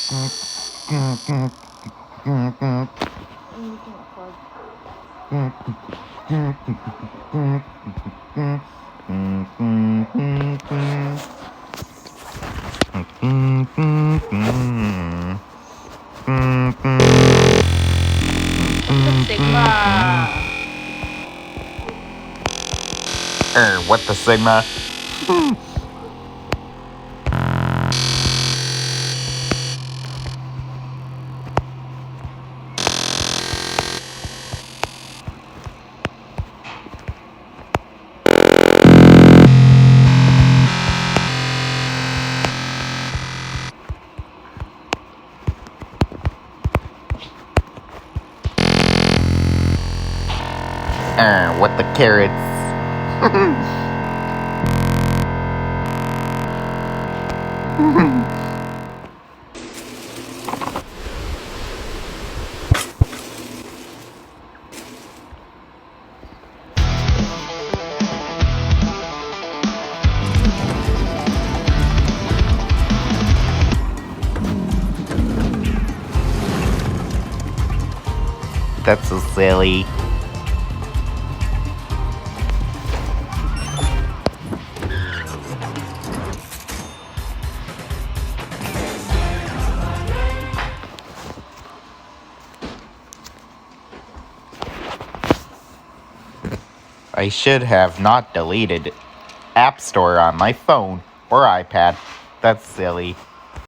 Sigma. What the Sigma? What the carrots? That's so silly. I should have not deleted App Store on my phone or iPad. That's silly.